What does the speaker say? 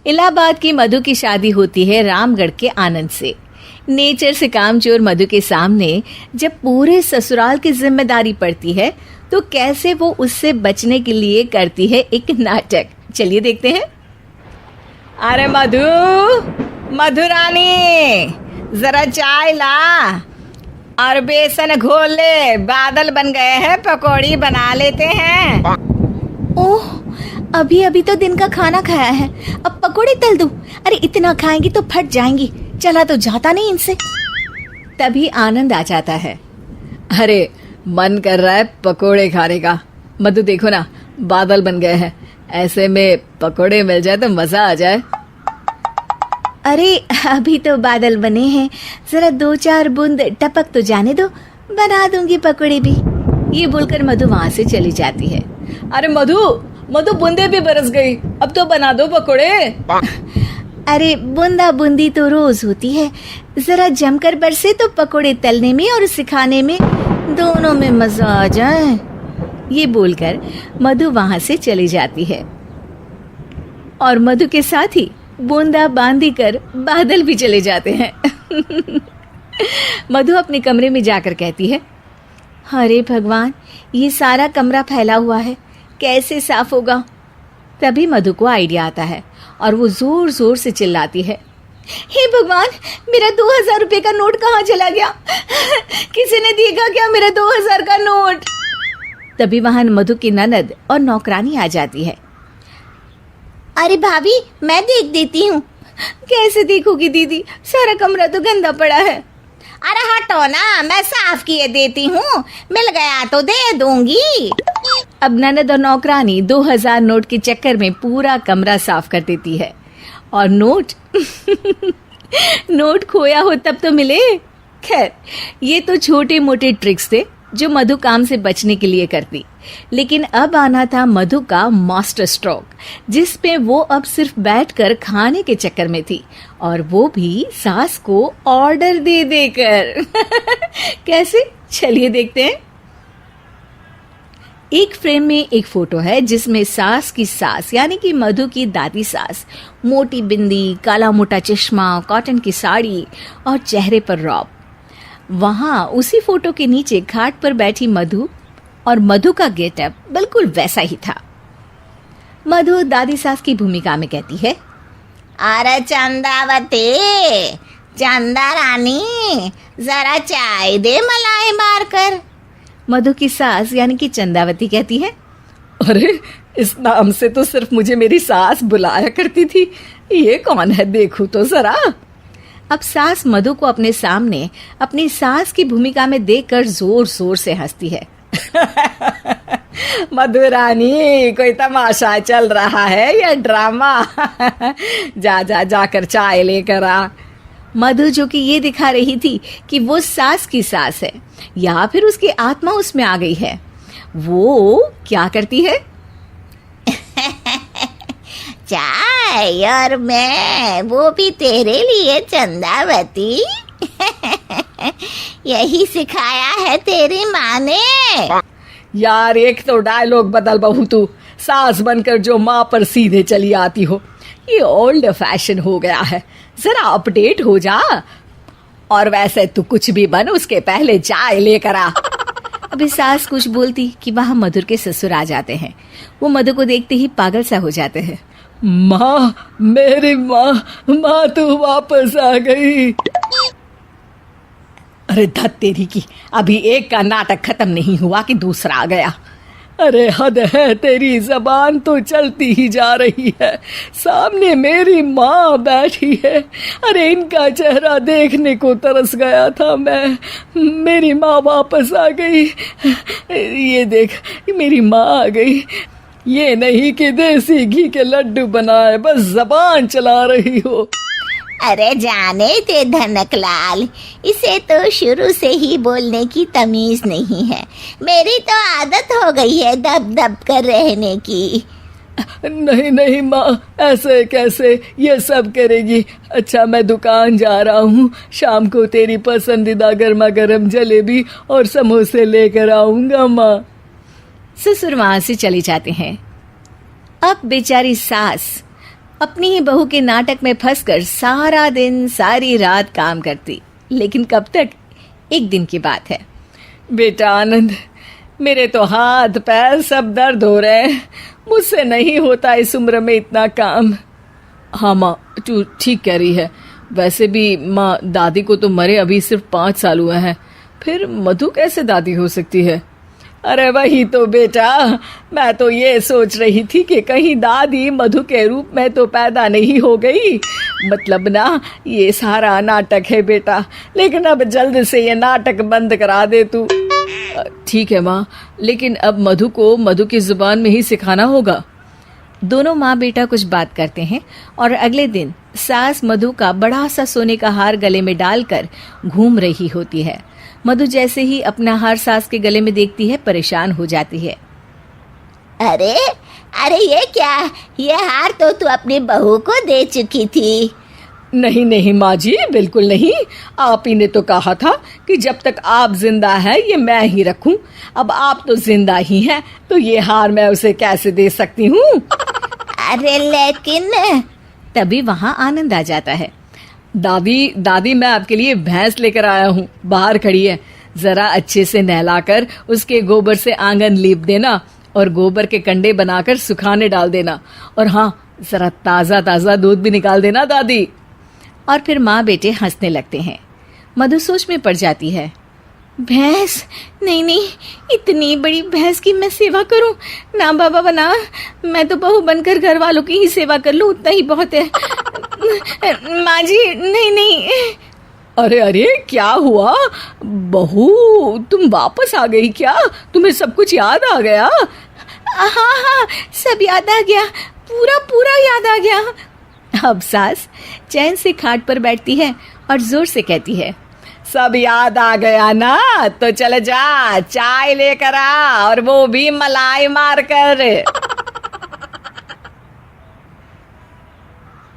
इलाहाबाद की मधु की शादी होती है रामगढ़ के आनंद से। नेचर से कामचोर मधु के सामने जब पूरे ससुराल की जिम्मेदारी पड़ती है तो कैसे वो उससे बचने के लिए करती है एक नाटक। चलिए देखते हैं। अरे मधु, मधुरानी, जरा चाय ला और बेसन घोल ले, बादल बन गए हैं, पकौड़ी बना लेते हैं। ओह, अभी अभी तो दिन का खाना खाया है, अब पकौड़े तल दूं? अरे इतना खाएंगी तो फट जाएंगी, चला तो जाता नहीं इनसे। तभी आनंद आ जाता है। अरे मन कर रहा है पकोड़े खाने का। मधु देखो ना, बादल बन गए हैं, ऐसे में पकोड़े मिल जाए तो मजा आ जाए। अरे अभी तो बादल बने हैं, जरा 2-4 बूंद टपक तो जाने दो, बना दूंगी पकोड़े भी। ये बोलकर मधु वहां से चली जाती है। अरे मधु, मधु बूंदे भी बरस गई, अब तो बना दो पकोड़े। अरे बूंदा बूंदी तो रोज होती है, जरा जमकर बरसे तो पकोड़े तलने में और सिखाने में दोनों में मजा आ जाए। ये बोलकर मधु वहां से चली जाती है और मधु के साथ ही बूंदा बांदी कर बादल भी चले जाते हैं। मधु अपने कमरे में जाकर कहती है, अरे भगवान, ये सारा कमरा फैला हुआ है, कैसे साफ होगा? तभी मधु को आइडिया आता है और वो जोर जोर से चिल्लाती है, हे भगवान, मेरा 2000 रुपए का नोट कहाँ चला गया? किसी ने देखा क्या मेरा 2000 का नोट? तभी वहां मधु की ननद और नौकरानी आ जाती है। अरे भाभी, मैं देख देती हूँ। कैसे देखोगी दीदी, सारा कमरा तो गंदा पड़ा है। अरे हटो ना, मैं साफ किए देती हूँ, मिल गया तो दे दूंगी। अब ननद और नौकरानी 2000 नोट के चक्कर में पूरा कमरा साफ कर देती है और नोट नोट खोया हो तब तो मिले। खैर, ये तो छोटे मोटे ट्रिक्स थे जो मधु काम से बचने के लिए करती, लेकिन अब आना था मधु का मास्टर स्ट्रोक, जिस पे वो अब सिर्फ बैठकर खाने के चक्कर में थी, और वो भी सास को ऑर्डर दे देकर। कैसे, चलिए देखते हैं। एक फ्रेम में एक फोटो है जिसमें सास की सास यानी कि मधु की दादी सास, मोटी बिंदी, काला मोटा चश्मा, कॉटन की साड़ी और चेहरे पर रौब। वहां उसी फोटो के नीचे खाट पर बैठी मधु, और मधु का गेटअप बिल्कुल वैसा ही था। मधु दादी सास की भूमिका में कहती है, अरे चंदावती, चंदा रानी, जरा चाय दे मलाई मारकर। मधु की सास यानी कि चंदावती कहती है, अरे इस नाम से तो सिर्फ मुझे मेरी सास बुलाया करती थी, ये कौन है देखूं तो जरा। अब सास मधु को अपने सामने अपनी सास की भूमिका में देखकर जोर जोर से हंसती है। मधुरानी, कोई तमाशा चल रहा है या ड्रामा? जाकर चाय लेकर आ। मधु जो कि ये दिखा रही थी कि वो सास की सास है या फिर उसकी आत्मा उसमें आ गई है, वो क्या करती है? चाय और मैं, वो भी तेरे लिए चंदावती। यही सिखाया है तेरी माँ ने। यार, एक तो डायलॉग बदल बहू, तू सास बनकर जो माँ पर सीधे चली आती हो, ये ओल्ड फैशन हो गया है, जरा अपडेट हो जा। और वैसे तू कुछ भी बन, उसके पहले चाय लेकर आ। अभी सास कुछ बोलती कि वहां मधुर के ससुर आ जाते हैं। वो मधु को देखते ही पागल सा हो जाते हैं। माँ, मेरी माँ तू वापस आ गई। अरे धत तेरी की, अभी एक का नाटक खत्म नहीं हुआ कि दूसरा आ गया। अरे हद है, तेरी जबान तो चलती ही जा रही है, सामने मेरी माँ बैठी है। अरे इनका चेहरा देखने को तरस गया था मैं। मेरी माँ वापस आ गई, ये देख मेरी माँ आ गई। ये नहीं कि देसी घी के लड्डू बनाए बस जबान चला रही हो। अरे जाने दे धनकलाल, इसे तो शुरू से ही बोलने की तमीज नहीं है। मेरी तो आदत हो गई है दब दब कर रहने की। नहीं माँ, ऐसे कैसे, ये सब करेगी। अच्छा, मैं दुकान जा रहा हूँ, शाम को तेरी पसंदीदा गर्मा गर्म जलेबी और समोसे लेकर आऊंगा माँ। ससुर वहां से चले जाते हैं। अब बेचारी सास अपनी ही बहू के नाटक में फंसकर सारा दिन सारी रात काम करती। लेकिन कब तक? एक दिन की बात है। बेटा आनंद, मेरे तो हाथ पैर सब दर्द हो रहे हैं, मुझसे नहीं होता इस उम्र में इतना काम। हाँ माँ, तू ठीक कह रही है। वैसे भी माँ, दादी को तो मरे अभी सिर्फ 5 साल हुए हैं, फिर मधु कैसे दादी हो सकती है? अरे वही तो बेटा, मैं तो ये सोच रही थी कि कहीं दादी मधु के रूप में तो पैदा नहीं हो गई। मतलब ना, ये सारा नाटक है बेटा, लेकिन अब जल्द से ये नाटक बंद करा दे तू। ठीक है माँ, लेकिन अब मधु को मधु की जुबान में ही सिखाना होगा। दोनों माँ बेटा कुछ बात करते हैं और अगले दिन सास मधु का बड़ा सा सोने का हार गले में डालकर घूम रही होती है। मधु जैसे ही अपना हार सास के गले में देखती है, परेशान हो जाती है। अरे अरे, ये क्या? ये हार तो तू अपनी बहू को दे चुकी थी। नहीं नहीं माँ जी, बिल्कुल नहीं। आप ही ने तो कहा था कि जब तक आप जिंदा है ये मैं ही रखूं। अब आप तो जिंदा ही हैं, तो ये हार मैं उसे कैसे दे सकती हूँ? अरे लेकिन तभी वहाँ आनंद आ जाता है। दादी, मैं आपके लिए भैंस लेकर आया हूँ, बाहर खड़ी है। जरा अच्छे से नहलाकर उसके गोबर से आंगन लीप देना और गोबर के कंडे बनाकर सुखाने डाल देना। और हाँ, जरा ताज़ा ताज़ा दूध भी निकाल देना दादी। और फिर माँ बेटे हंसने लगते हैं। मधु सोच में पड़ जाती है। भैंस? नहीं नहीं, इतनी बड़ी भैंस की मैं सेवा करूं? ना बाबा बना, मैं तो बहू बनकर घर वालों की ही सेवा कर लूं, उतना ही बहुत है। माँ जी, नहीं नहीं। अरे अरे, क्या हुआ बहू, तुम वापस आ गई क्या? तुम्हें सब कुछ याद आ गया? हाँ हाँ, सब याद आ गया, पूरा पूरा याद आ गया। अब सास चैन से खाट पर बैठती है और जोर से कहती है, सब याद आ गया ना? तो चल जा, चाय लेकर आ, और वो भी मलाई मार कर।